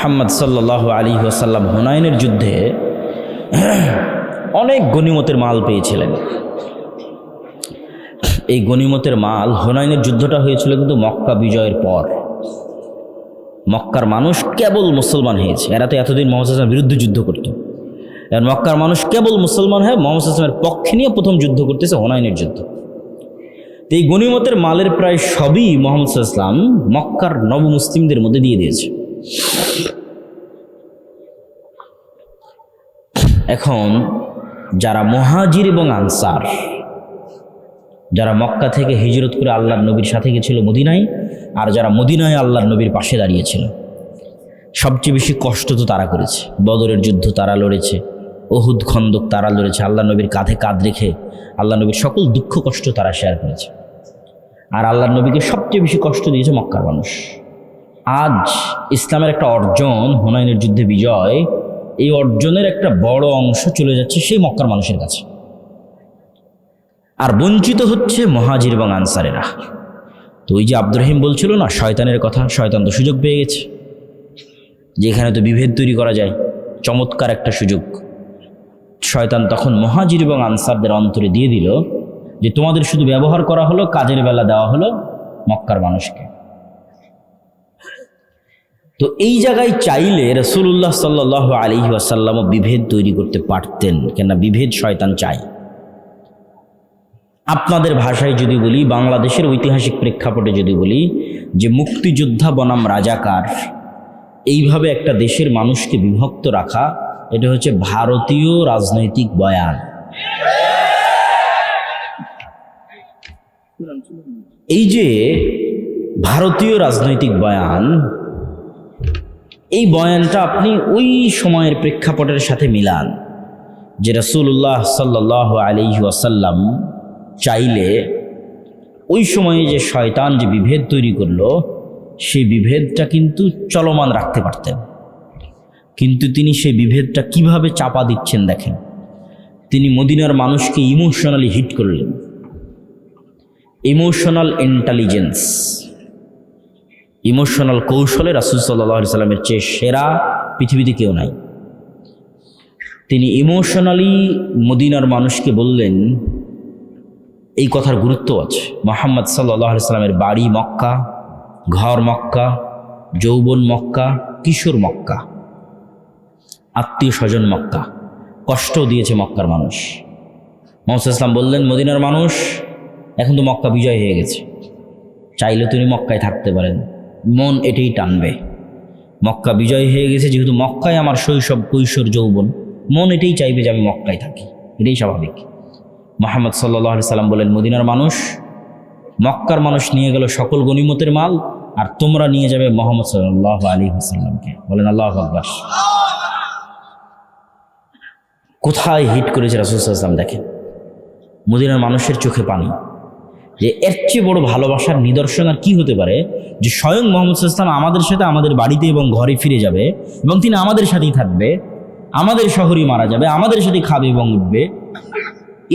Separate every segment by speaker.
Speaker 1: মুহাম্মদ সাল্লাল্লাহু আলাইহি ওয়াসাল্লাম হুনাইনের যুদ্ধে অনেক গনিমতের মাল পেয়েছিলেন। এই গনিমতের মাল, হুনাইনের যুদ্ধটা হয়েছিল কিন্তু মক্কা বিজয়ের পর। মক্কার মানুষ কেবল মুসলমান হয়েছে, এরা তো এতদিন মুহাম্মদ সাল্লাল্লাহু আলাইহি ওয়াসাল্লামের বিরুদ্ধে যুদ্ধ করত। আর মক্কার মানুষ কেবল মুসলমান হয়ে মুহাম্মদ সাল্লাল্লাহু আলাইহি ওয়াসাল্লামের পক্ষে নিয়ে প্রথম যুদ্ধ করতেছে, হুনাইনের যুদ্ধ। তো এই গনিমতের মালের প্রায় সবই মুহাম্মদ সাল্লাল্লাহু আলাইহি ওয়াসাল্লাম মক্কার নবমুসলিমদের মধ্যে দিয়ে দিয়েছে। এখন যারা মুহাজির এবং আনসার, যারা মক্কা থেকে হিজরত করে আল্লাহর নবীর সাথে গেছিল মদিনায়, আর যারা মদিনায় আল্লাহর নবীর পাশে দাঁড়িয়েছিল, সবচেয়ে বেশি কষ্ট তো তারা করেছে। বদরের যুদ্ধ তারা লড়েছে, উহুদ খন্দক তারা লড়েছে, আল্লাহ নবীর কাঁধে কাঁধ রেখে আল্লাহ নবীর সকল দুঃখ কষ্ট তারা শেয়ার করেছে। আর আল্লাহর নবীকে সবচেয়ে বেশি কষ্ট দিয়েছে মক্কার মানুষ। আজ ইসলামের একটা অর্জন, হুনাইনের যুদ্ধে বিজয়, এই অর্জনের একটা বড় অংশ চলে যাচ্ছে সেই মক্কার মানুষের কাছে, আর বঞ্চিত হচ্ছে মুহাজির এবং আনসারেরা। তো ওই যে আব্দুর রহিম বলছিল না শয়তানের কথা, শয়তান তো সুযোগ পেয়ে গেছে, যেখানে তো বিভেদ তৈরি করা যায়, চমৎকার একটা সুযোগ। শয়তান তখন মুহাজির এবং আনসারদের অন্তরে দিয়ে দিল যে তোমাদের শুধু ব্যবহার করা হলো, কাজের বেলা দেওয়া হলো মক্কার মানুষকে। তো এই জায়গায় চাইলে রাসূলুল্লাহ সাল্লাল্লাহু আলাইহি ওয়াসাল্লামও বিভেদ তৈরি করতে পারতেন, কেননা বিভেদ শয়তান চায়। আপনাদের ভাষায় যদি বলি, বাংলাদেশের ঐতিহাসিক প্রেক্ষাপটে যদি বলি, যে মুক্তিযোদ্ধা বনাম রাজাকার, এইভাবে একটা দেশের মানুষকে বিভক্ত রাখা, এটা হচ্ছে ভারতীয় রাজনৈতিক বয়ান। এই যে ভারতীয় রাজনৈতিক বয়ান, এই বয়ানটা আপনি ওই সময়ের প্রেক্ষাপটের সাথে মিলান, যে রাসূলুল্লাহ সাল্লাল্লাহু আলাইহি ওয়াসাল্লাম চাইলে ওই সময়ে যে শয়তান যে বিভেদ তৈরি করলো, সেই বিভেদটা কিন্তু চলমান রাখতে পারতেন। কিন্তু তিনি সেই বিভেদটা কিভাবে চাপা দিচ্ছেন দেখেন। তিনি মদিনার মানুষকে ইমোশনালি হিট করলেন। ইমোশনাল ইন্টেলিজেন্স, ইমোশনাল কৌশলে রাসূল সাল্লাল্লাহু আলাইহি ওয়াসাল্লামের চেয়ে সেরা পৃথিবীতে কেউ নাই। তিনি ইমোশনালি মদিনার মানুষকে বললেন, এই কথার গুরুত্ব আছে। মুহাম্মদ সাল্লাল্লাহু আলাইহি ওয়াসাল্লামের বাড়ি মক্কা, ঘর মক্কা, যৌবন মক্কা, কিশোর মক্কা, আত্মীয় স্বজন মক্কা, কষ্ট দিয়েছে মক্কার মানুষ। মুহাম্মদ সাল্লাল্লাহু আলাইহি ওয়াসাল্লাম বললেন, মদিনার মানুষ, এখন তো মক্কা বিজয় হয়ে গেছে, চাইলে তুমি মক্কায় থাকতে পারেন, মন এটাই টানবে। মক্কা বিজয় হয়ে গেছে, যেহেতু মক্কায় আমার শৈশব কৈশোর যৌবন, মন এটাই চাইবে যে আমি মক্কায় থাকি, এটাই স্বাভাবিক। মুহাম্মদ সাল্লাল্লাহু আলাইহি ওয়াসাল্লাম বলেন, মদিনার মানুষ, মক্কার মানুষ নিয়ে গেল সকল গনিমতের মাল, আর তোমরা নিয়ে যাবে মুহাম্মদ সাল্লাল্লাহু আলাইহি ওয়াসাল্লামকে। বলেন আল্লাহু আকবার। কোথায় হিট করেছে রাসূল সাল্লাল্লাহু আলাইহি ওয়াসাল্লাম দেখেন। মদিনার মানুষের চোখে পানি, যে এর চেয়ে বড় ভালোবাসার নিদর্শন আর কি হতে পারে, যে স্বয়ং মুহাম্মদ সাল্লাল্লাহু আলাইহি ওয়াসাল্লাম আমাদের সাথে আমাদের বাড়িতে এবং ঘরে ফিরে যাবে, এবং তিনি আমাদের সাথেই থাকবে, আমাদের শহরেই মারা যাবে, আমাদের সাথেই খাবে এবং উঠবে।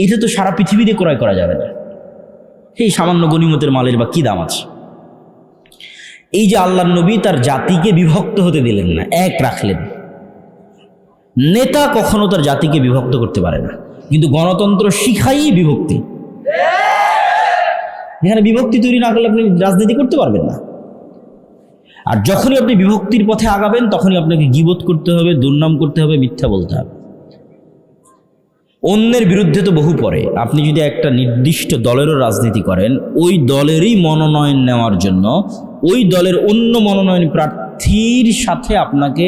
Speaker 1: এটা তো সারা পৃথিবীতে ক্রয় করা যাবে না। এই সামান্য গনিমতের মালের বা কি দাম আছে? এই যে আল্লাহর নবী তার জাতিকে বিভক্ত হতে দিলেন না, এক রাখলেন। নেতা কখনো তার জাতিকে বিভক্ত করতে পারে না, কিন্তু গণতন্ত্র শিখাই বিভক্তি। এখানে বিভক্তি তৈরি না করলে আপনি রাজনীতি করতে পারবেন না। আর যখনই আপনি বিভক্তির পথে আগাবেন, তখনই আপনাকে গীবত করতে হবে, দুর্নাম করতে হবে, মিথ্যা বলতে হবে। অন্যের বিরুদ্ধে তো বহু পরে। আপনি যদি একটা নির্দিষ্ট দলেরও রাজনীতি করেন, ওই দলেরই মনোনয়ন নেওয়ার জন্য ওই দলের অন্য মনোনয়ন প্রার্থীর সাথে আপনাকে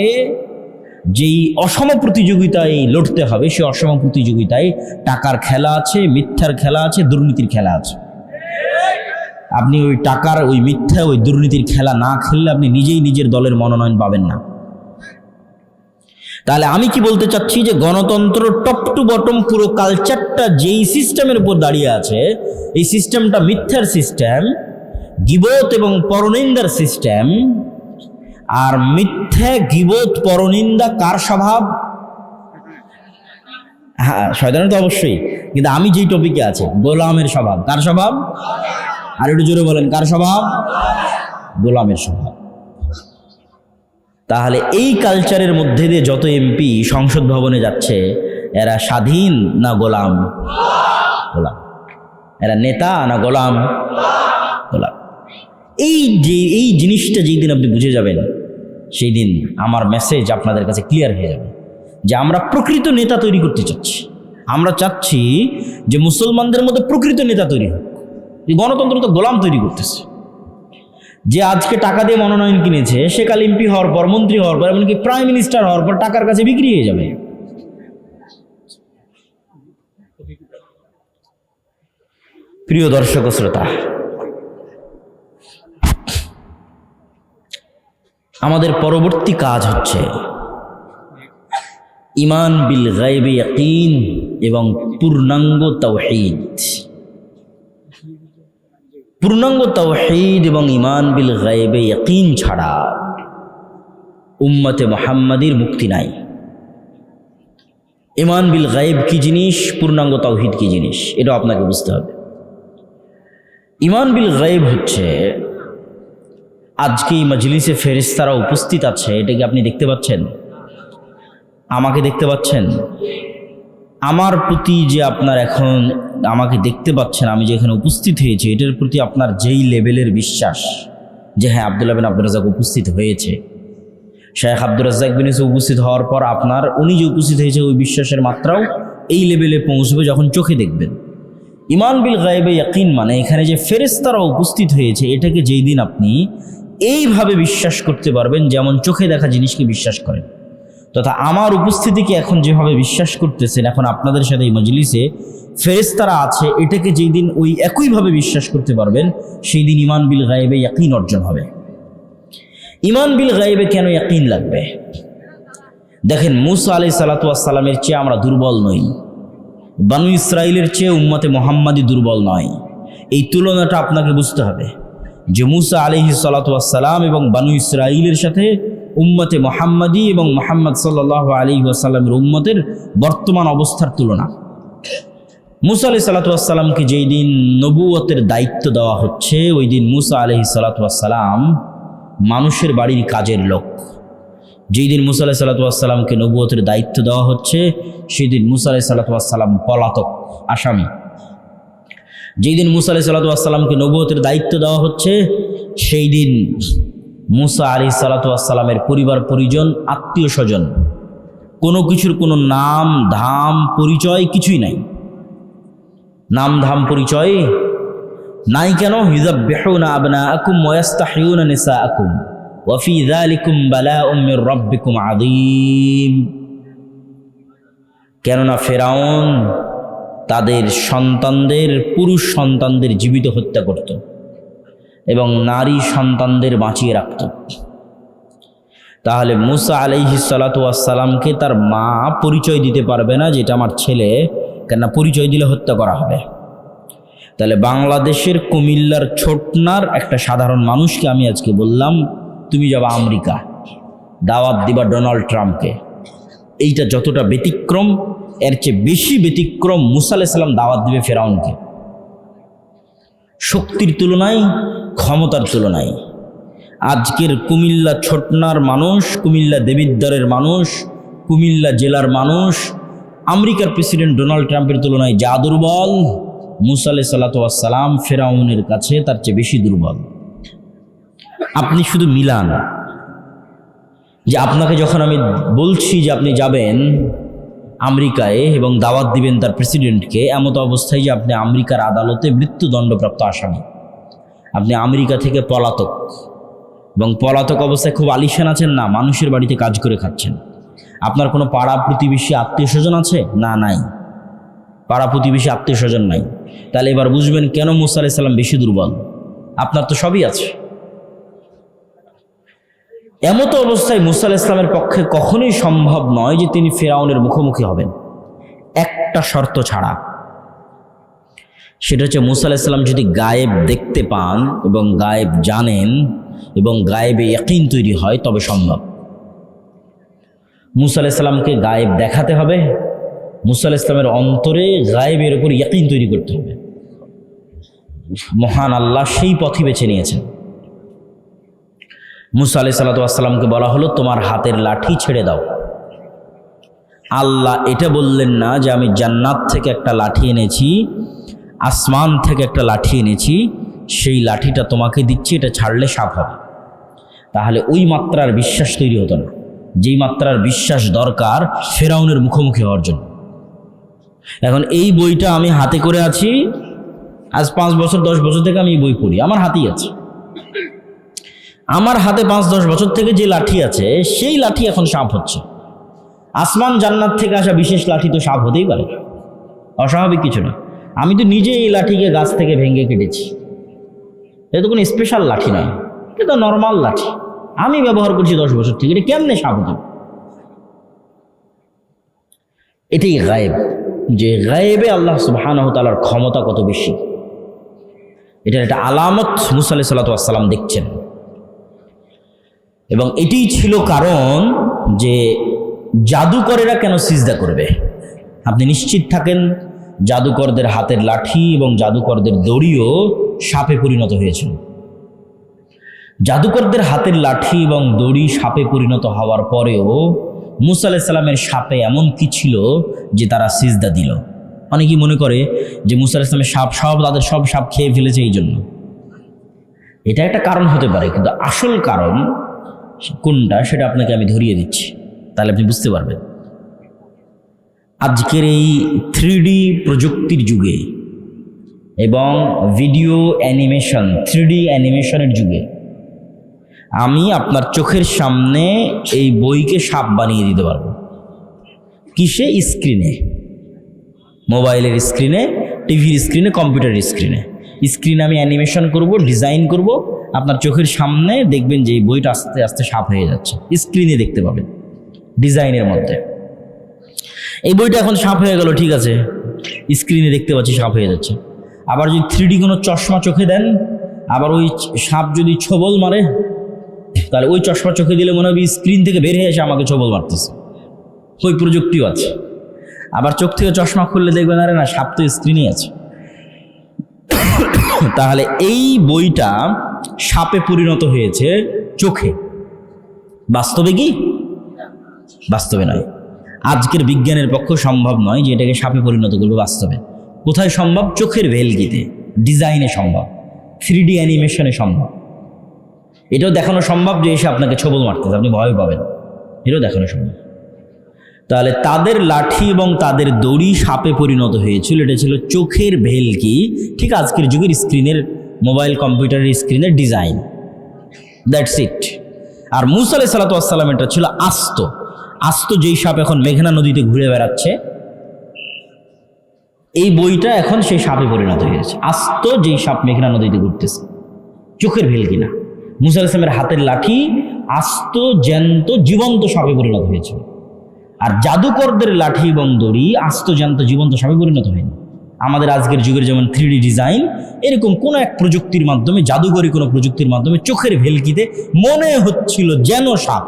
Speaker 1: যেই অসম প্রতিযোগিতায় লড়তে হবে, সেই অসম প্রতিযোগিতায় টাকার খেলা আছে, মিথ্যার খেলা আছে, দুর্নীতির খেলা আছে। আপনি ওই টাকার, ওই মিথ্যা, ওই দুর্নীতির খেলা না খেললে আপনি নিজেই নিজের দলের মনোনয়ন পাবেন না। তাহলে আমি কি বলতে চাচ্ছি, যে গণতন্ত্র টপ টু বটম পুরো কালচারটা যেই সিস্টেমের উপর দাঁড়িয়ে আছে, এই সিস্টেমটা মিথ্যার সিস্টেম, গীবত এবং পরনিন্দার সিস্টেম। আর মিথ্যা, গীবত, পরনিন্দা কার স্বভাব? হ্যাঁ, শয়তানের তো অবশ্যই, কিন্তু আমি যেই টপিকে আছে, গোলামের স্বভাব। কার স্বভাব? আর একটু জোরে বলেন, কার স্বভাব? গোলামের স্বভাব। তাহলে এই কালচারের মধ্যে দিয়ে যত এমপি সংসদ ভবনে যাচ্ছে, এরা স্বাধীন না গোলাম? গোলাম। এরা নেতা না গোলাম? গোলাম। এই জিনিসটা যেই দিন আপনি বুঝে যাবেন, সেই দিন আমার মেসেজ আপনাদের কাছে ক্লিয়ার হয়ে যাবে যে আমরা প্রকৃত নেতা তৈরি করতে চাচ্ছি। আমরা চাচ্ছি যে মুসলমানদের মধ্যে প্রকৃত নেতা তৈরি হোক। গণতন্ত্র তো গোলাম তৈরি করতেছে। যে আজকে টাকা দিয়ে মনোনয়ন কিনেছে, সে কাল এমপি হওয়ার পর, মন্ত্রী হওয়ার পর, এমনকি প্রাইম মিনিস্টার হওয়ার পর টাকার কাছে বিক্রি হয়ে যাবে। প্রিয় দর্শক ও শ্রোতা, আমাদের পরবর্তী কাজ হচ্ছে ঈমান বিল গায়বে ইয়াকিন এবং পূর্ণাঙ্গ তাওহীদ। পূর্ণাঙ্গ তাওহীদ এবং ঈমান বিল গায়বে ইয়াকিন ছাড়া উম্মতে মুহাম্মাদীর মুক্তি নাই। ঈমান বিল গায়ব কি জিনিস, পূর্ণাঙ্গ তাওহীদ কি জিনিস, এটা আপনাকে বুঝতে হবে। ঈমান বিল গায়ব হচ্ছে, আজকে এই মজলিসে ফেরেশতারা উপস্থিত আছে, এটা কি আপনি দেখতে পাচ্ছেন? আমাকে দেখতে পাচ্ছেন? আমার প্রতি যে আপনার এখন আমাকে দেখতে পাচ্ছেন, আমি যে এখানে উপস্থিত হয়েছি, এটার প্রতি আপনার যেই লেভেলের বিশ্বাস যে হ্যাঁ আব্দুল্লাহ বিন আব্দুর রাজ্জাক উপস্থিত হয়েছে, শেখ আব্দুর রাজ্জাক বিন ইউসুফ উপস্থিত হওয়ার পর আপনার উনি যে উপস্থিত হয়েছে ওই বিশ্বাসের মাত্রাও এই লেভেলে পৌঁছবে যখন চোখে দেখবেন। ঈমান বিল গায়বে ইয়াকিন মানে এখানে যে ফেরেশতারা উপস্থিত হয়েছে, এটাকে যেই দিন আপনি এইভাবে বিশ্বাস করতে পারবেন যেমন চোখে দেখা জিনিসকে বিশ্বাস করেন, তথা আমার উপস্থিতিকে এখন যেভাবে বিশ্বাস করতেছেন, এখন আপনাদের সাথে এই মজলিসে ফেরেশতারা আছে, এটাকে যেই দিন ওই একইভাবে বিশ্বাস করতে পারবেন, সেই দিন ঈমান বিল গায়বে ইয়াকিন অর্জন হবে। ঈমান বিল গায়বে কেন ইয়াকিন লাগবে? দেখেন, মূসা আলাইহিস সালাতু ওয়াস সালামের চেয়ে আমরা দুর্বল নই, বানু ইসরাইলের চেয়ে উম্মতে মুহাম্মাদি দুর্বল নয়। এই তুলনাটা আপনাকে বুঝতে হবে যে মূসা আলাইহিস সালাতু ওয়াস সালাম এবং বানু ইসরাইলের সাথে উম্মতে মুহাম্মাদি এবং মুহাম্মদ সাল্লাল্লাহু আলাইহি ওয়াসাল্লামের উম্মতের বর্তমান অবস্থার তুলনা। মূসা আলাইহিস সালাতু ওয়াস সালামকে যেই দিন নবুয়তের দায়িত্ব দেওয়া হচ্ছে, ওই দিন মূসা আলাইহিস সালাতু ওয়াস সালাম মানুষের বাড়ির কাজের লোক। যেই দিন মূসা আলাইহিস সালাতু ওয়াস সালামকে নবুয়তের দায়িত্ব দেওয়া হচ্ছে, সেই দিন মূসা আলাইহিস সালাতু ওয়াস সালাম পলাতক, আসামি। যেই দিন মূসা আলাইহিস সালাতু ওয়াস সালামকে নবুয়তের দায়িত্ব দেওয়া হচ্ছে, সেই দিন মূসা আলাইহিস সালাতু ওয়াস সালামের পরিবার পরিজন, আত্মীয় স্বজন, কোনো কিছুর কোনো নাম ধাম পরিচয় কিছুই নাই। নাম ধাম পরিচয় নাই কেন? ইউযাব্বিহুনা আবনাআকুম ওয়া ইস্তাহয়ুনা নিসাআকুম ওয়া ফী যালিকুম বালাউম মির রাব্বিকুম আযীম। কেননা ফেরাউন তাদের সন্তানদের, পুরুষ সন্তানদের জীবিত হত্যা করত এবং নারী সন্তানদের বাঁচিয়ে রাখত। তাহলে মূসা আলাইহিস সালাতু ওয়াস সালামকে তার মা পরিচয় দিতে পারবে না যেটা আমার ছেলে, কেননা পরিচয় দিলে হত্যা করা হবে। তাহলে বাংলাদেশের কুমিল্লার ছোটনার একটা সাধারণ মানুষকে আমি আজকে বললাম, তুমি যাবা আমেরিকা, দাওয়াত দিবা ডোনাল্ড ট্রাম্পকে। এইটা যতটা ব্যতিক্রম, এর চেয়ে বেশি ব্যতিক্রম মূসা আলাইহিস সালাম দাওয়াত দিবে ফেরাউনকে। শক্তির তুলনায়, ক্ষমতার তুলনায় আজকের কুমিল্লা ছোটনার মানুষ, কুমিল্লা দেবিদ্বারের মানুষ, কুমিল্লা জেলার মানুষ আমেরিকার প্রেসিডেন্ট ডোনাল্ড ট্রাম্পের তুলনায় যা দুর্বল, মূসা আলাইহিস সালাতু ওয়াস সালাম ফেরাউনের কাছে তার চেয়ে বেশি দুর্বল। আপনি শুধু মিলান যে আপনাকে যখন আমি বলছি যে আপনি যাবেন আমেরিকায় এবং দাওয়াত দিবেন তার প্রেসিডেন্টকে, এমত অবস্থায় যে আপনি আমেরিকার আদালতে মৃত্যুদণ্ডপ্রাপ্ত আসামি, আপনি আমেরিকা থেকে পলাতক, এবং পলাতক অবস্থায় খুব আলিশান আছেন না, মানুষের বাড়িতে কাজ করে খাচ্ছেন। আপনার কোনো পাড়া প্রতিবেশী আত্মীয় স্বজন আছে? না, নাই। পাড়া প্রতিবেশী আত্মীয় স্বজন নাই। তাহলে এবার বুঝবেন কেন মূসা আলাইহিস সালাম বেশি দুর্বল। আপনার তো সবই আছে। এমতো অবস্থায় মূসা আলাইহিস সালামের পক্ষে কখনোই সম্ভব নয় যে তিনি ফেরাউনের মুখোমুখি হবেন, একটা শর্ত ছাড়া। সেটা হচ্ছে মূসা আলাইহিস সালাম যদি গায়েব দেখতে পান এবং গায়েব জানেন এবং গায়েবে ইয়াকিন তৈরি হয়, তবে সম্ভব। মূসা আলাইহিস সালামকে গায়েব দেখাতে হবে, মূসা আলাইহিস সালামের অন্তরে গায়েবের উপর ইয়াকিন তৈরি করতে হবে। মহান আল্লাহ সেই পথই বেছে নিয়েছেন। মুসা আলাইহিস সালাতু ওয়াস সালামকে বলা হলো তোমার হাতের লাঠি ছেড়ে দাও। আল্লাহ এটা বললেন না যে আমি জান্নাত থেকে একটা লাঠি এনেছি, আসমান থেকে একটা লাঠি এনেছি, সেই লাঠিটা তোমাকে দিচ্ছি, এটা ছাড়লে সাপ হবে। তাহলে ওই মাত্রার বিশ্বাস তৈরি হতো না, যেই মাত্রার বিশ্বাস দরকার ফেরাউনের মুখোমুখি হওয়ার জন্য। এখন এই বইটা আমি হাতে করে আছি, আজ 5 বছর 10 বছর থেকে আমি এই বই পড়ি, আমার হাতেই আছে। আমার হাতে 5-10 বছর থেকে যে লাঠি আছে সেই লাঠি এখন সাপ হচ্ছে। আসমান জান্নাত থেকে আসা বিশেষ লাঠি তো সাপ হতেই পারে, অস্বাভাবিক কিছু না। আমি তো নিজে এই লাঠিকে গাছ থেকে ভেঙে কেটেছি, এটা তো কোনো স্পেশাল লাঠি নয়, এটা তো নর্মাল লাঠি, আমি ব্যবহার করছি 10 বছর থেকে, এটা কেমনে সাপ হতে? এটাই গায়েব, যে গায়েবে আল্লাহ সুবহানাহু ওয়া তাআলার ক্ষমতা কত বেশি, এটার একটা আলামত মুসা আলাইহিস সালাতু ওয়াস সালাম দেখছেন। এবং এটাই ছিল কারণ যে জাদুকরেরা কেন সিজদা করবে। আপনি নিশ্চিত থাকেন জাদুকরদের হাতের লাঠি এবং জাদুকরদের দড়িও সাপে পরিণত হয়েছিল। জাদুকরদের হাতের লাঠি এবং দড়ি সাপে পরিণত হওয়ার পরেও মুসা আলাইহিস সালামের সাপে এমন কি ছিল যে তারা সিজদা দিল। অনেকেই মনে করে যে মুসা আলাইহিস সালামের সাপ তাদের সব সাপ খেয়ে ফেলেছে এই জন্য। এটা একটা কারণ হতে পারে, কিন্তু আসল কারণ কোনটা সেটা আপনাকে আমি ধরিয়ে দিচ্ছি, তাহলে আপনি বুঝতে পারবেন। আজকের এই 3D প্রযুক্তির যুগে এবং ভিডিও অ্যানিমেশন 3D অ্যানিমেশনের যুগে আমি আপনার চোখের সামনে এই বইকে সাপ বানিয়ে দিতে পারবো। কিসে? স্ক্রিনে, মোবাইলের স্ক্রিনে, টিভির স্ক্রিনে, কম্পিউটারের স্ক্রিনে। স্ক্রিনে আমি অ্যানিমেশন করব, ডিজাইন করব, আপনার চোখের সামনে দেখবেন যে এই বইটা আস্তে আস্তে সাপ হয়ে যাচ্ছে, স্ক্রিনে দেখতে পাবেন ডিজাইনের মধ্যে। এই বইটা এখন সাপ হয়ে গেল, ঠিক আছে, স্ক্রিনে দেখতে পাচ্ছি সাপ হয়ে যাচ্ছে। আবার যদি 3D কোনো চশমা চোখে দেন, আবার ওই সাপ যদি ছোবল মারে, তাহলে ওই চশমা চোখে দিলে মনে হবে স্ক্রিন থেকে বের হয়ে এসে আমাকে ছোবল মারতেছে, ওই প্রযুক্তিও আছে। আবার চোখ থেকে চশমা খুললে দেখবেন আরে না, সাপ তো স্ক্রিনেই আছে। তাহলে এই বইটা সাপে পরিণত হয়েছে চোখে, বাস্তবে কি? বাস্তবে নয়। আজকের বিজ্ঞানের পক্ষে সম্ভব নয় যে এটাকে সাপে পরিণত করবে বাস্তবে। কোথায় সম্ভব? চোখের ভেলকিতে, ডিজাইনে সম্ভব, 3D অ্যানিমেশনে সম্ভব। এটাও দেখানো সম্ভব যে এসে আপনাকে ছোবল মারতেছে, আপনি ভয় পাবেন, এটাও দেখানো সম্ভব। তাহলে তাদের লাঠি এবং তাদের দড়ি সাপে পরিণত হয়েছিল, এটা ছিল চোখের ভেলকি। ঠিক আজকের যুগের স্ক্রিনের, মোবাইল কম্পিউটারের স্ক্রিনের ডিজাইন, দ্যাটস ইট। আর মুসা আলাইহিস সালাতু ওয়াস সালাম এটা ছিল আস্ত। আস্ত যেই সাপ এখন মেঘনা নদীতে ঘুরে বেড়াচ্ছে, এই বইটা এখন সেই সাপে পরিণত হয়েছে। আস্ত যেই সাপ মেঘনা নদীতে ঘুরতেছে, চোখের ভেলকি না। মুসা আলাইহিস সালামের হাতের লাঠি আস্ত জ্যান্ত জীবন্ত সাপে পরিণত হয়েছিল। আর জাদুকরদের লাঠি এবং দড়ি আস্ত জ্যান্ত জীবন্ত সাপে পরিণত হয়নি। আমাদের আজকের যুগের যেমন 3D ডিজাইন, এরকম কোনো এক প্রযুক্তির মাধ্যমে, জাদুকরী কোনো প্রযুক্তির মাধ্যমে চোখের ভেলকিতে মনে হচ্ছিল যেন সাপ।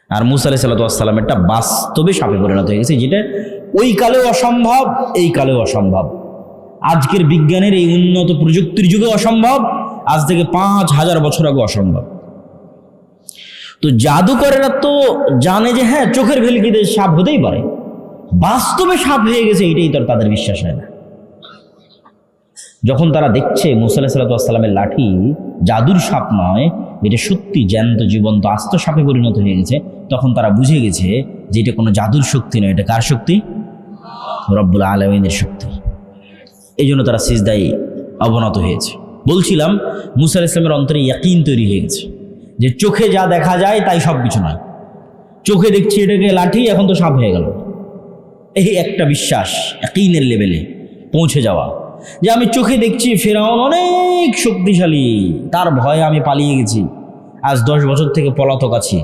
Speaker 1: আর মুসা আলাইহিস সালাতু ওয়াস সালামেরটা বাস্তবে সাপে পরিণত হয়ে গেছে, যেটা ওই কালেও অসম্ভব, এই কালেও অসম্ভব। আজকের বিজ্ঞানের এই উন্নত প্রযুক্তির যুগে অসম্ভব, আজ থেকে 5000 বছর আগে অসম্ভব। তো জাদুকরেরা তো জানে যে হ্যাঁ, চোখের ভেলকিতে সাপ হতেই পারে, বাস্তবে সাপ হয়ে গেছে এটাই তো তাদের বিশ্বাস হয় না। যখন তারা দেখছে মুসা আলাইহিস সালাতু ওয়াস সালামের লাঠি জাদুর সাপ নয়, এটা সত্যি জ্যান্ত জীবন্ত আস্ত সাপে পরিণত হয়ে গেছে, তখন তারা বুঝে গেছে যে এটা কোনো জাদুর শক্তি নয়, এটা কার শক্তি? রব্বুল আলামিনের শক্তি। এই জন্য তারা সিজদায় অবনত হয়েছে। বলছিলাম মুসা আলাইহিস সালামের অন্তরে ইয়াকিন তৈরি হয়ে গেছে যে চোখে যা দেখা যায় তাই সব কিছু নয়। চোখে দেখছি এটাকে লাঠি, এখন তো সাপ হয়ে গেল। এই একটা বিশ্বাস, ইয়াকিনের লেভেলে পৌঁছে যাওয়া, যে আমি চোখে দেখছি ফেরাউন অনেক শক্তিশালী, তার ভয়ে আমি পালিয়ে গেছি, আজ 10 বছর থেকে পলাতক আছি।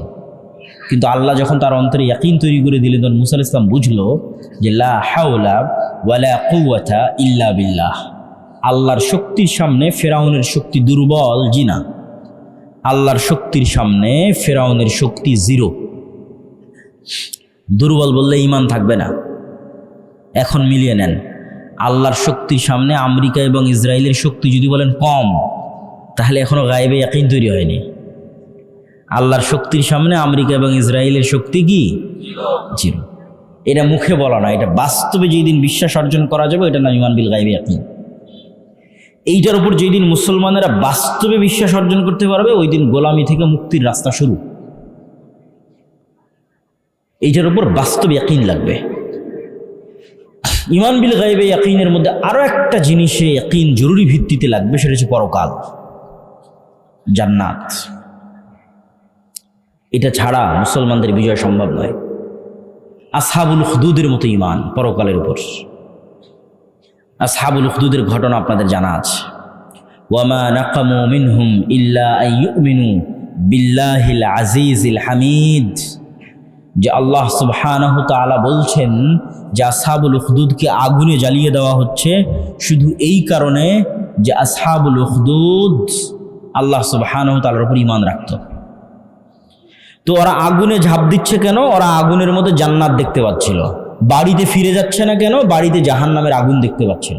Speaker 1: কিন্তু আল্লাহ যখন তার অন্তরে ইয়াকিন তৈরি করে দিলেন, তখন মুসা আলাইহিস সালাম বুঝলো যে লা হাওলা ওয়ালা কুওয়াতা ইল্লা বিল্লাহ। আল্লাহর শক্তির সামনে ফেরাউনের শক্তি দুর্বল, জি না, আল্লাহর শক্তির সামনে ফেরাউনের শক্তি জিরো। দুর্বল বললে ঈমান থাকবে না। এখন মিলিয়ে নেন, আল্লাহর শক্তির সামনে আমেরিকা এবং ইসরায়েলের শক্তি যদি বলেন কম, তাহলে এখনো গায়েবে ইয়াকিন তৈরি হয়নি। আল্লাহর শক্তির সামনে আমেরিকা এবং ইসরায়েলের শক্তি কি? জিরো। এটা মুখে বলা না, এটা বাস্তবে যেই দিন বিশ্বাস অর্জন করা যাবে এটা নাম ঈমান বিল গায়বি ইয়াকিন। এইটার উপর যেই দিন মুসলমানেরা বাস্তবে বিশ্বাস অর্জন করতে পারবে ওই দিন গোলামি থেকে মুক্তির রাস্তা শুরু। এইটার উপর বাস্তব ইয়াকিন লাগবে। ঈমান বিল গায়বি ইয়াকিনের মধ্যে আরো একটা জিনিসে ইয়াকিন জরুরি ভিত্তিতে লাগবে, সেটা হচ্ছে পরকাল, জান্নাত। এটা ছাড়া মুসলমানদের বিজয় সম্ভব নয়। আসহাবুল উখদুদের মতো ঈমান পরকালের উপর। আসহাবুল উখদুদের ঘটনা আপনাদের জানা আছে। ওয়ামা নাকামু মিনহুম ইল্লা আন ইউমিনু বিল্লাহিল আজিজিল হামিদ। যে আল্লাহ সুবহানাহু তাআলা বলছেন যে আসহাবুল উখদুদকে আগুনে জ্বালিয়ে দেওয়া হচ্ছে শুধু এই কারণে যে আসহাবুল উখদুদ আল্লাহ সুবহানাহু তাআলার উপর ঈমান রাখত। তো ওরা আগুনে ঝাঁপ দিচ্ছে কেন? ওরা আগুনের মধ্যে জান্নাত দেখতে পাচ্ছিল। বাড়িতে ফিরে যাচ্ছে না কেন? বাড়িতে জাহান্নামের আগুন দেখতে পাচ্ছিল।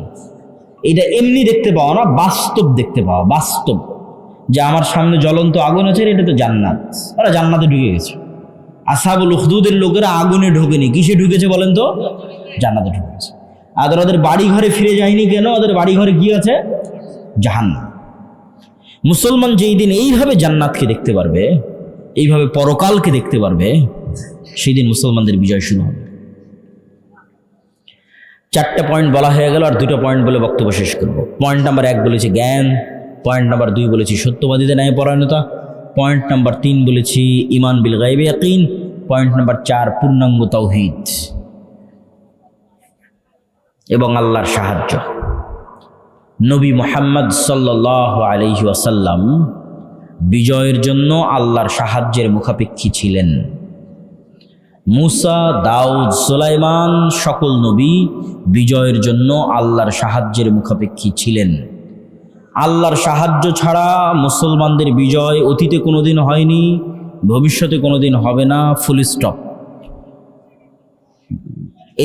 Speaker 1: এটা এমনি দেখতে পাওয়া না, বাস্তব দেখতে পাওয়া। বাস্তব যে আমার সামনে জ্বলন্ত আগুন আছে, এটা তো জান্নাত। ওরা জান্নাতে ঢুকে গেছে। আসহাবুল উখদুদের লোকেরা আগুনে ঢোকেনি, কিসে ঢুকেছে বলেন তো? জান্নাতে ঢুকেছে। আর ওদের বাড়ি ঘরে ফিরে যায়নি কেন? ওদের বাড়ি ঘরে কি আছে? জাহান্নাম। মুসলমান যেই দিন এইভাবে জান্নাতকে দেখতে পারবে, এইভাবে পরকালকে দেখতে পারবে, সেই দিন মুসলমানদের বিজয় শুরু হবে। 4টা পয়েন্ট বলা হয়ে গেল, আর 2টা পয়েন্ট বলে বক্তব্য শেষ করব। পয়েন্ট নাম্বার 1 বলেছি জ্ঞান, পয়েন্ট নাম্বার 2 বলেছি সত্যবাদীদের ন্যায় পরায়ণতা, পয়েন্ট নাম্বার 3 বলেছি ঈমান বিল গায়বি ইয়াকিন, পয়েন্ট নাম্বার 4 পূর্ণাঙ্গ তাওহীদ এবং আল্লাহর সাহায্য। নবী মুহাম্মদ সাল্লাল্লাহু আলাইহি ওয়াসাল্লাম বিজয়ের জন্য আল্লাহর সাহায্যের মুখাপেক্ষী ছিলেন। মুসা, দাউদ, সুলাইমান সকল নবী বিজয়ের জন্য আল্লাহর সাহায্যের মুখাপেক্ষী ছিলেন। আল্লাহর সাহায্য ছাড়া মুসলমানদের বিজয় অতীতে কোনোদিন হয়নি, ভবিষ্যতে কোনোদিন হবে না, ফুল স্টপ।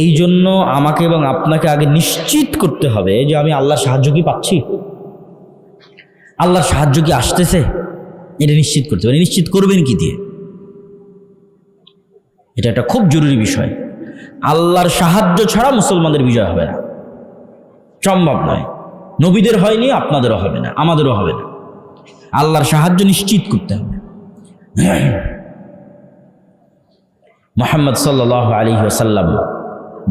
Speaker 1: এই জন্য আমাকে এবং আপনাকে আগে নিশ্চিত করতে হবে যে আমি আল্লাহর সাহায্য কি পাচ্ছি, আল্লাহর সাহায্য কি আসতেছে, এটা নিশ্চিত করতে হবে। নিশ্চিত করবেন কি দিয়ে? এটা একটা খুব জরুরি বিষয়। আল্লাহর সাহায্য ছাড়া মুসলমানদের বিজয় হবে না, সম্ভব নয়। নবীদের হয়নি, আপনাদেরও হবে না, আমাদেরও হবে না। আল্লাহর সাহায্য নিশ্চিত করতে হবে। মুহাম্মদ সাল্লাল্লাহু আলাইহি ওয়াসাল্লাম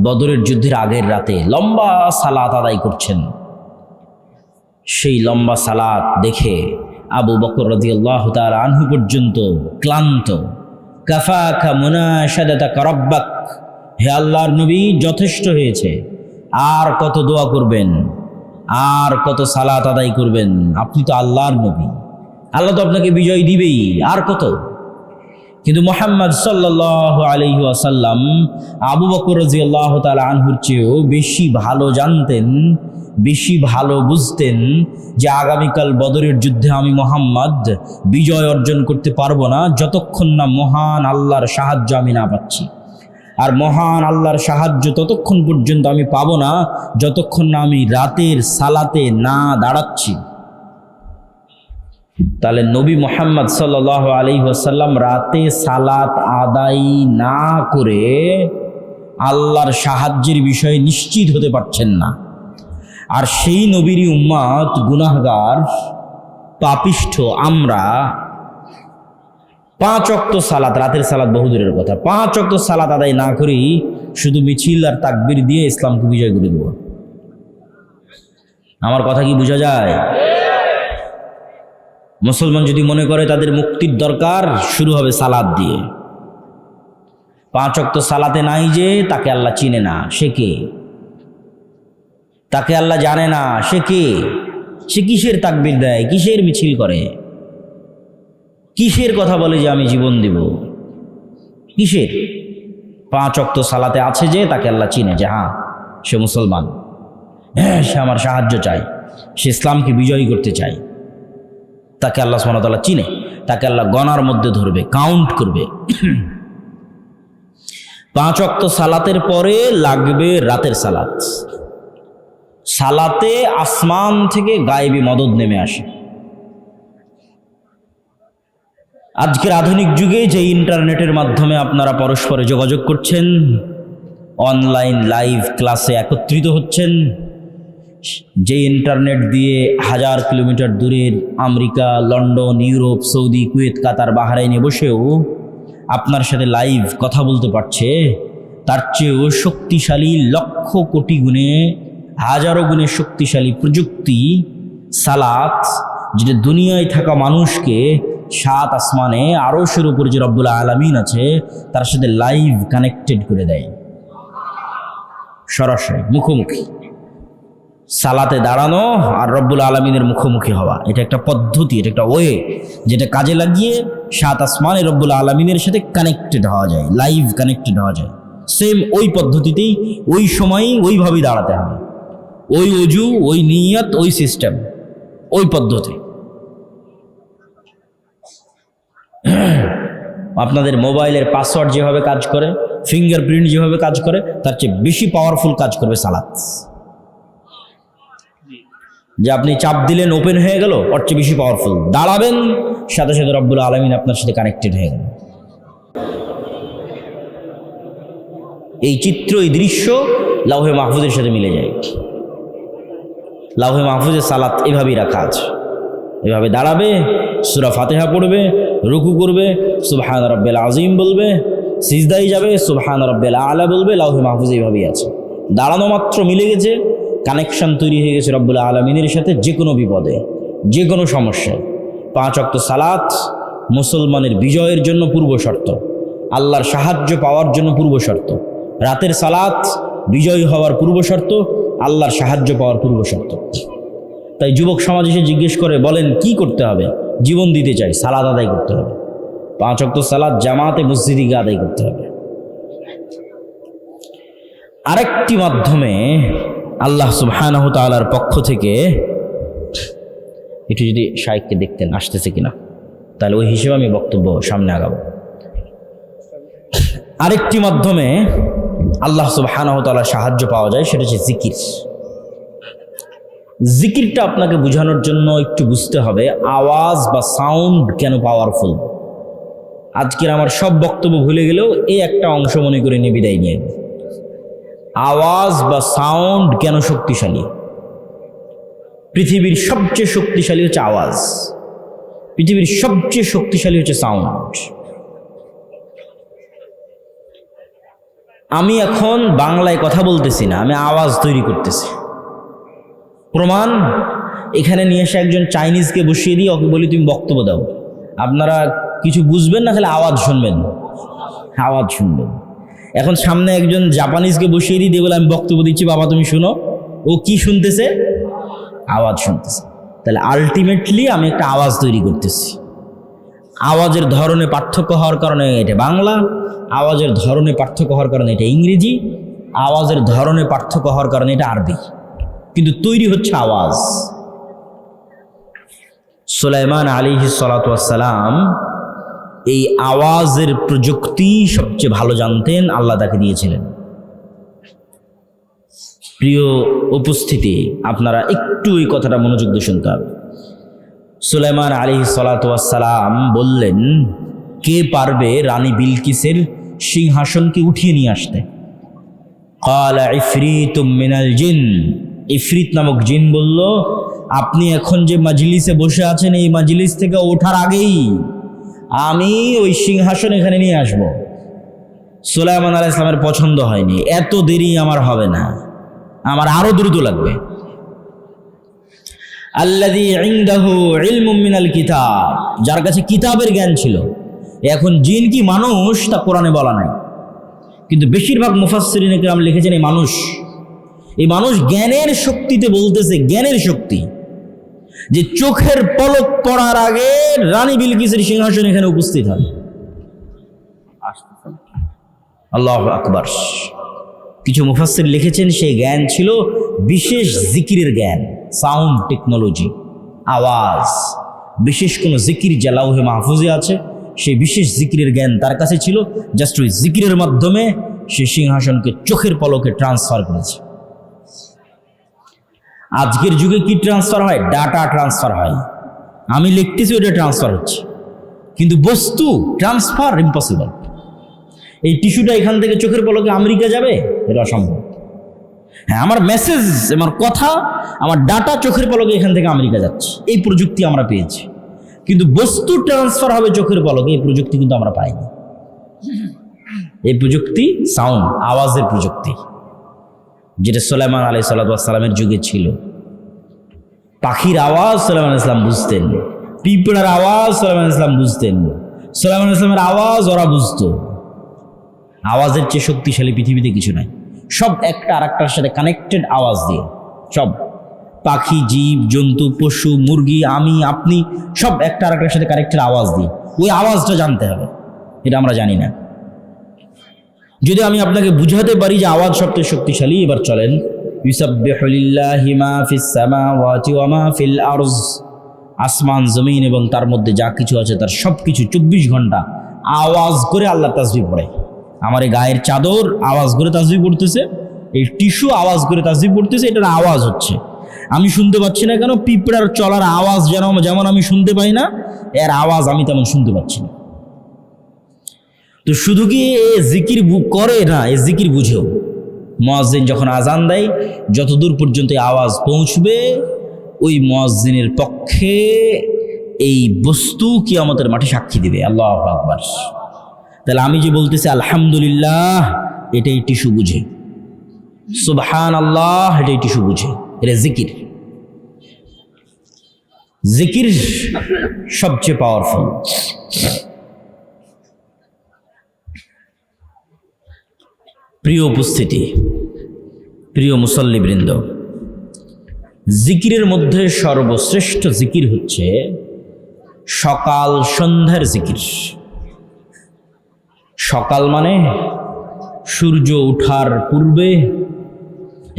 Speaker 1: বদরের যুদ্ধের আগের রাতে লম্বা সালাত আদায় করছেন। সেই লম্বা সালাত দেখে আবু বকর রাদিয়াল্লাহু তাআলা আনহু পর্যন্ত ক্লান্ত। কাফাকা মুনাশাদাতাকা রাব্বাক, হে আল্লাহর নবী যথেষ্ট হয়েছে, আর কত দোয়া করবেন, আর কত সালাত আদায় করবেন? আপনি তো আল্লাহর নবী, আল্লাহ তো আপনাকে বিজয় দিবেই, আর কত? কিন্তু মুহাম্মদ সাল্লাল্লাহু আলাইহি ওয়াসাল্লাম আবু বকর রাদিয়াল্লাহু তাআলা আনহুর চেয়েও বেশি ভালো জানতেন, বেশি ভালো বুঝতেন যে আগামীকাল বদরের যুদ্ধে আমি মুহাম্মদ বিজয় অর্জন করতে পারবো না যতক্ষণ না মহান আল্লাহর সাহায্য আমি না পাচ্ছি। আর মহান আল্লাহর সাহায্য ততক্ষণ পর্যন্ত আমি পাবো না যতক্ষণ না আমি রাতের সালাতে না দাঁড়াচ্ছি। তাহলে নবী মুহাম্মদ সাল্লাল্লাহু আলাইহি ওয়াসাল্লাম রাতে সালাত আদায় না করে আল্লাহর সাহায্যের বিষয়ে নিশ্চিত হতে পারছেন না। আর সেই নবীরই উম্মত গুনাহগার, পাপিষ্ঠ আমরা 5 ওয়াক্ত সালাত, রাতের সালাত বহুদূরের কথা, 5 ওয়াক্ত সালাত আদায় না করি শুধু মিছিল আর তাকবীর দিয়ে ইসলামকে বিজয় করে দেব। আমার কথা কি বোঝা যায়? মুসলমান যদি মনে করে তাদের মুক্তির দরকার, শুরু হবে সালাত দিয়ে। 5 ওয়াক্ত সালাতে নাই যে তাকে আল্লাহ চিনে না, সে কে? তাকে আল্লাহ জানে না, সে কে? সে কিসের তাকবীর দেয়, কিসের মিছিল করে, কিসের কথা বলে যে আমি জীবন দিব, কিসের? 5 ওয়াক্ত সালাতে আছে যে তাকে আল্লাহ চিনে যে হ্যাঁ সে মুসলমান, হ্যাঁ সে আমার সাহায্য চায়, সে ইসলামকে বিজয়ী করতে চায়। তাকে আল্লাহ সুবহানাহু ওয়া তাআলা চিনে, তাকে আল্লাহ গণার মধ্যে ধরবে, কাউন্ট করবে। 5 ওয়াক্ত সালাতের পরে লাগবে রাতের সালাত। সালাতে আসমান থেকে গায়েবী মদদ নেমে আসে। আজকের আধুনিক যুগে যে ইন্টারনেটের মাধ্যমে আপনারা পরস্পরে যোগাযোগ করছেন, অনলাইন লাইভ ক্লাসে একত্রিত হচ্ছেন, যে ইন্টারনেট দিয়ে 1000 কিলোমিটার দূরের America, London, Europe, Saudi, Kuwait, Qatar, বাহরাইনে বসেও আপনার সাথে লাইভ কথা বলতে পারছে, তার চেয়েও শক্তিশালী লক্ষ কোটি গুণে, হাজারো গুণে শক্তিশালী প্রযুক্তি সালাত, যেটা দুনিয়ায় থাকা মানুষকে 7 আসমানে আরশের উপর যে রব্বুল আলামিন আছে তার সাথে লাইভ কানেক্টেড করে দেয়, সরাসরি মুখোমুখি। সালাতে দাঁড়ানো আর রব্বুল আলামিনের মুখোমুখি হওয়া, এটা একটা পদ্ধতি, এটা একটা ওয়ে, যেটা কাজে লাগিয়ে 7 আসমানে রব্বুল আলামিনের সাথে কানেক্টেড হওয়া যায়, লাইভ কানেক্টেড হওয়া যায়। সেম ওই পদ্ধতিতেই, ওই সময়ই ওইভাবেই দাঁড়াতে হবে, ওই অজু, ওই নিয়ত, ওই সিস্টেম, ওই পদ্ধতি। আপনাদের মোবাইলের পাসওয়ার্ড যেভাবে কাজ করে, ফিঙ্গারপ্রিন্ট যেভাবে কাজ করে, তার চেয়ে বেশি পাওয়ারফুল কাজ করবে সালাত। যে আপনি চাপ দিলেন ওপেন হয়ে গেল, ওর চেয়ে বেশি পাওয়ারফুল। দাঁড়াবেন, সাথে সাথে রব্বুল আলামিন আপনার সাথে কানেক্টেড হয়ে গেল। এই চিত্র, এই দৃশ্য লাউহে মাহফুজের সাথে মিলে যায়। লাউহে মাহফুজের সালাত এভাবেই রাখা আছে, এভাবে দাঁড়াবে, সূরা ফাতিহা পড়বে, রুকু করবে, সুবহান রাব্বিল আযীম বলবে, সিজদায় যাবে, সুবহান রাব্বিল আলা বলবে। লাউহে মাহফুজ এইভাবেই আছে, দাঁড়ানো মাত্র মিলে গেছে, কানেকশন তৈরি হয়ে গেছে রব্বুল আলামিনের সাথে। যে কোনো বিপদে, যে কোনো সমস্যায় 5 ওয়াক্ত সালাত মুসলমানের বিজয়ের জন্য পূর্ব শর্ত, আল্লাহর সাহায্য পাওয়ার জন্য পূর্ব শর্ত। রাতের সালাত বিজয়ী হওয়ার পূর্ব শর্ত, আল্লাহর সাহায্য পাওয়ার পূর্ব শর্ত। তাই যুবক সমাজ এসে জিজ্ঞেস করে, বলেন কি করতে হবে? জীবন দিতে চাই, সালাত আদায় করতে হবে, 5 ওয়াক্ত সালাত জামাতে মসজিদে গিয়ে আদায় করতে হবে। আরেকটি মাধ্যমে আল্লাহ সুবহানাহু ওয়া তাআলার পক্ষ থেকে, একটু যদি শাইখকে দেখতেন আসতেছে কিনা, তাহলে ওই হিসেবে আমি বক্তব্য সামনে আগাবো। আরেকটি মাধ্যমে আল্লাহ সুবহানাহু ওয়া তাআলার সাহায্য পাওয়া যায়, সেটা হচ্ছে জিকির। জিকিরটা আপনাকে বোঝানোর জন্য একটু বুঝতে হবে আওয়াজ বা সাউন্ড কেন পাওয়ারফুল। আজকের আমার সব বক্তব্য ভুলে গেলেও এই একটা অংশ মনে করে নিয়ে বিদায় নিয়ে, আওয়াজ বা সাউন্ড কেন শক্তিশালী। পৃথিবীর সবচেয়ে শক্তিশালী হচ্ছে আওয়াজ, পৃথিবীর সবচেয়ে শক্তিশালী হচ্ছে সাউন্ড। আমি এখন বাংলায় কথা বলতেছি না, আমি আওয়াজ তৈরি করতেছি। প্রমাণ, এখানে নিয়ে এসে একজন চাইনিজকে বসিয়ে দিয়ে ওকে বলি তুমি বক্তব্য দাও, আপনারা কিছু বুঝবেন না, খালি আওয়াজ শুনবেন, আওয়াজ শুনবেন। এখন সামনে একজন জাপানিজকে বসিয়ে দিয়ে বলে আমি বক্তব্য দিচ্ছি, বাবা তুমি শুনো, ও কি শুনতেছে? আওয়াজ শুনতেছে। তাহলে আলটিমেটলি আমি একটা আওয়াজ তৈরি করতেছি। আওয়াজের ধরনে পার্থক্য হওয়ার কারণে এটা বাংলা, আওয়াজের ধরনে পার্থক্য হওয়ার কারণে এটা ইংরেজি, আওয়াজের ধরনে পার্থক্য হওয়ার কারণে এটা আরবি, কিন্তু তৈরি হচ্ছে আওয়াজ। সুলাইমান আলাইহিস সালাতু ওয়াস সালাম এই আওয়াজের প্রযুক্তি সবচেয়ে ভালো জানতেন, আল্লাহ তাকে দিয়েছিলেন। প্রিয় উপস্থিতি, আপনারা একটু এই কথাটা মনোযোগ দিয়ে শুনতে হবে। সুলাইমান আলাইহিস সালাতু ওয়াস সালাম বললেন, কে পারবে রানী বিলকিসের সিংহাসনকে উঠিয়ে নিয়ে আসতে? ক্বালা ইফরিতুম মিনাল জিন, ইফরিত নামক জিন বলল, আপনি এখন যে মাজলিসে বসে আছেন এই মাজলিস থেকে ওঠার আগেই আমি ওই সিংহাসন এখানে নিয়ে আসব। সুলাইমান আলাইহিস সালামের পছন্দ হয়নি, এত দেরি আমার হবে না, আমার আরো দ্রুত লাগবে। আল্লাযী ইনদাহু ইলমুম মিনাল কিতাব, যার কাছে কিতাবের জ্ঞান ছিল। এখন জিন কি মানুষ তা কোরআনে বলা নাই, কিন্তু বেশিরভাগ মুফাসসিরিনে কিরাম লিখেছেন এই মানুষ। এই মানুষ জ্ঞানের শক্তিতে বলতেছে, জ্ঞানের শক্তি, যে চোখের পলক পড়ার আগে রানী বিলকিসের সিংহাসন এখানে উপস্থিত হয়। আল্লাহু আকবার। কিছু মুফাসসির লিখেছেন সেই জ্ঞান ছিল বিশেষ জিকিরের জ্ঞান, সাউন্ড টেকনোলজি, আওয়াজ, বিশেষ কোনো জিকির যা লাউহে মাহফুজে আছে, সেই বিশেষ জিকিরের জ্ঞান তার কাছে ছিল। জাস্ট ওই জিকিরের মাধ্যমে সে সিংহাসনকে চোখের পলকে ট্রান্সফার করেছে। আজকের যুগে কি ট্রান্সফার হয়? ডাটা ট্রান্সফার হয়। আমি লিখতেছি, ওটা ট্রান্সফার হচ্ছে। কিন্তু বস্তু ট্রান্সফার ইম্পসিবল। এই টিস্যুটা এখান থেকে চোখের পলকে আমেরিকা যাবে, এটা অসম্ভব। হ্যাঁ, আমার মেসেজ, আমার কথা, আমার ডাটা চোখের পলকে এখান থেকে আমেরিকা যাচ্ছে, এই প্রযুক্তি আমরা পেয়েছি। কিন্তু বস্তু ট্রান্সফার হবে চোখের পলকে, এই প্রযুক্তি কিন্তু আমরা পাইনি। এই প্রযুক্তি সাউন্ড, আওয়াজের প্রযুক্তি, যেটা সুলাইমান আলাইহিস সালামের যুগে ছিল। পাখির আওয়াজ সুলাইমান আলাইহিস সালাম বুঝতেন, পিঁপড়ার আওয়াজ সুলাইমান আলাইহিস সালাম বুঝতেন, সুলাইমান আলাইহিস সালামের আওয়াজ ওরা বুঝতো। আওয়াজের চেয়ে শক্তিশালী পৃথিবীতে কিছু নাই। সব একটা আর একটার সাথে কানেক্টেড আওয়াজ দিয়ে, সব পাখি, জীব জন্তু, পশু, মুরগি, আমি, আপনি, সব একটা আর একটার সাথে কানেক্টেড আওয়াজ দিয়ে। ওই আওয়াজটা জানতে হবে, এটা আমরা জানি না। যদি আমি আপনাকে বুঝাতে পারি যে আওয়াজ সবচেয়ে শক্তিশালী, এবার চলেন ইউসাব্বিহু লিল্লাহি মা ফিস সামাওয়াতি ওয়া মা ফিল আরজ, আসমান জমিন এবং তার মধ্যে যা কিছু আছে তার সব কিছু 24 ঘন্টা আওয়াজ করে আল্লাহ তাসবিহ পড়ে। আমার এই গায়ের চাদর আওয়াজ করে তাসবিহ পড়তেছে, এই টিস্যু আওয়াজ করে তাসবিহ পড়তেছে, এটার আওয়াজ হচ্ছে। আমি শুনতে পাচ্ছি না কেন? পিঁপড়ার চলার আওয়াজ যেমন আমি শুনতে পাই না, এর আওয়াজ আমি তেমন শুনতে পাচ্ছি না। তো শুধু কি এ জিকির করে না, এ জিকির বুঝেও। মুয়াজ্জিন যখন আজান দেয়, যতদূর পর্যন্ত আওয়াজ পৌঁছবে ওই মুয়াজ্জিনের পক্ষে এই বস্তু কিয়ামতের মাঠে সাক্ষী দিবে। আল্লাহু আকবার। তাহলে আমি যে বলতেছি আলহামদুলিল্লাহ, এটাই টিস্যু বুঝে। সুবহানাল্লাহ, এটাই টিস্যু বুঝে। এটা জিকির। জিকির সবচেয়ে পাওয়ারফুল। প্রিয় উপস্থিতি, প্রিয় মুসল্লিবৃন্দ, জিকিরের মধ্যে সর্বশ্রেষ্ঠ জিকির হচ্ছে সকাল সন্ধ্যার জিকির। সকাল মানে সূর্য ওঠার পূর্বে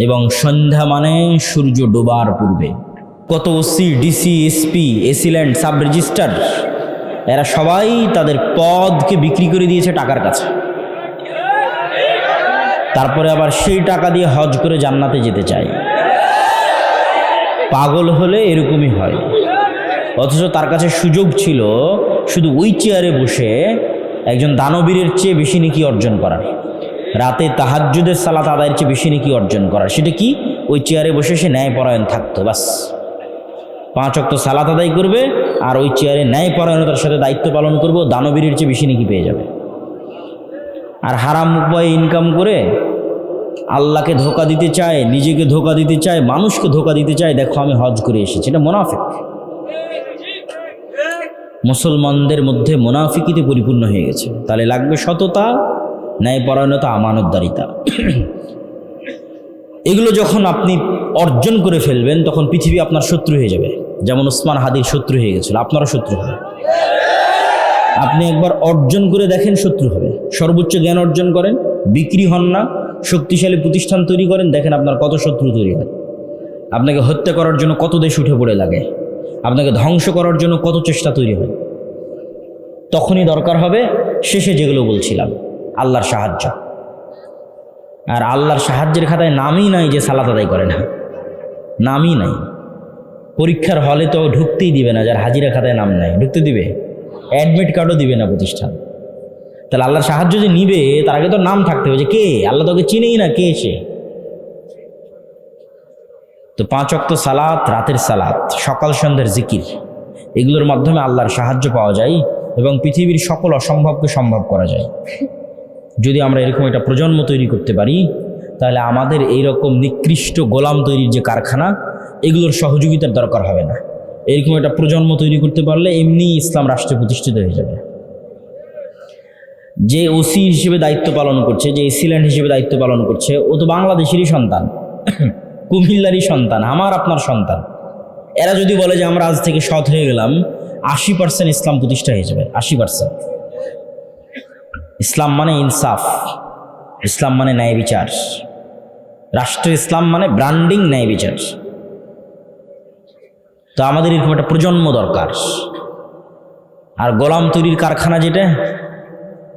Speaker 1: এবং সন্ধ্যা মানে সূর্য ডোবার পূর্বে। কত OC, DC, SP, AC land, sub registrar, এরা সবাই তাদের পদকে বিক্রি করে দিয়েছে টাকার কাছে। তারপরে আবার সেই টাকা দিয়ে হজ করে জান্নাতে যেতে চায়। পাগল হলে এরকমই হয়। অথচ তার কাছে সুযোগ ছিল শুধু ওই চেয়ারে বসে একজন দানবীরের চেয়ে বেশি নেকি অর্জন করার, রাতে তাহাজ্জুদের সালাত আদায়ের চেয়ে বেশি নেকি অর্জন করার। সেটা কি? ওই চেয়ারে বসে সে ন্যায়পরায়ণ থাকতো, বাস 5 ওয়াক্ত সালাত আদায় করবে আর ওই চেয়ারে ন্যায়পরায়ণতার সাথে দায়িত্ব পালন করবো, দানবীরের চেয়ে বেশি নেকি পেয়ে যাবে। আর হারাম উপায়ে ইনকাম করে আল্লাহকে ধোঁকা দিতে চায়, নিজেকে ধোঁকা দিতে চায়, মানুষকে ধোঁকা দিতে চায়, দেখো আমি হজ করে এসেছি। এটা মুনাফিক। মুসলমানদের মধ্যে মুনাফিকিতে পরিপূর্ণ হয়ে গেছে। তাহলে লাগবে সততা, ন্যায়পরায়ণতা, আমানতদারিতা। এগুলো যখন আপনি অর্জন করে ফেলবেন তখন পৃথিবী আপনার শত্রু হয়ে যাবে। যেমন ওসমান হাদির শত্রু হয়ে গেছিল, আপনারও শত্রু হবে। আপনি একবার অর্জন করে দেখেন, শত্রু হবে। সর্বোচ্চ জ্ঞান অর্জন করেন, বিক্রি হন না, শক্তিশালী প্রতিষ্ঠান তৈরি করেন, দেখেন আপনার কত শত্রু তৈরি হয়। আপনাকে হত্যা করার জন্য কত দেশ উঠে পড়ে লাগে, আপনাকে ধ্বংস করার জন্য কত চেষ্টা তৈরি হয়। তখনই দরকার হবে শেষে যেগুলো বলছিলাম, আল্লাহর সাহায্য। আর আল্লাহর সাহায্যের খাতায় নামই নাই যে সালাত আদায় করে না, নামই নাই। পরীক্ষার হলে তো ঢুকতেই দিবে না, যার হাজিরা খাতায় নাম নাই ঢুকতে দিবে? অ্যাডমিট কার্ডও দিবে না প্রতিষ্ঠান। তাহলে আল্লাহর সাহায্য যে নিবে তার আগে তো নাম থাকতে হবে যে কে। আল্লাহ তোকে চিনেই না, কে সে। তো 5 ওয়াক্ত সালাত, রাতের সালাত, সকাল সন্ধ্যার জিকির, এগুলোর মাধ্যমে আল্লাহর সাহায্য পাওয়া যায় এবং পৃথিবীর সকল অসম্ভবকে সম্ভব করা যায়। যদি আমরা এরকম একটা প্রজন্ম তৈরি করতে পারি তাহলে আমাদের এইরকম নিকৃষ্ট গোলাম তৈরির যে কারখানা, এগুলোর সহযোগিতার দরকার হবে না। এরকম একটা প্রজন্ম তৈরি করতে পারলে এমনি ইসলাম রাষ্ট্রে প্রতিষ্ঠিত হয়ে যাবে। যে ওসি হিসেবে দায়িত্ব পালন করছে, যে এসিল্যান্ড হিসেবে দায়িত্ব পালন করছে, ও তো বাংলাদেশেরই সন্তান, কুমিল্লারই সন্তান, আমার আপনার সন্তান। এরা যদি বলে যে আমরা আজ থেকে সৎ হয়ে গেলাম, 80% ইসলাম প্রতিষ্ঠা হয়ে যাবে। 80%। ইসলাম মানে ইনসাফ, ইসলাম মানে ন্যায় বিচার, রাষ্ট্র ইসলাম মানে ব্র্যান্ডিং, ন্যায় বিচার। তো আমাদের এরকম একটা প্রজন্ম দরকার। আর গোলাম তৈরির কারখানা যেটা,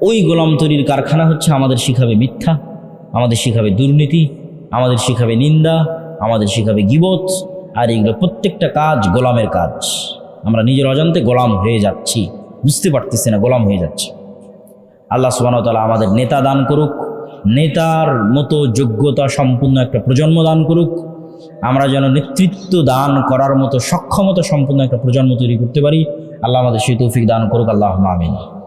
Speaker 1: ওই গোলাম তৈরির কারখানা হচ্ছে আমাদের শিখাবে মিথ্যা, আমাদের শিখাবে দুর্নীতি, আমাদের শিখাবে নিন্দা, আমাদের শিখাবে গীবত। আর এগুলো প্রত্যেকটা কাজ গোলামের কাজ। আমরা নিজের অজান্তে গোলাম হয়ে যাচ্ছি। বুঝতে পারতেছি না, গোলাম হয়ে যাচ্ছে। আল্লাহ সুবহানাহু ওয়া তাআলা আমাদের নেতা দান করুক, নেতার মতো যোগ্যতা সম্পূর্ণ একটা প্রজন্ম দান করুক, আমরা যেন নেতৃত্ব দান করার মতো সক্ষমতা সম্পূর্ণ একটা প্রজন্ম তৈরি করতে পারি। আল্লাহ আমাদের সেই তৌফিক দান করুক। আল্লাহুম্মা আমিন।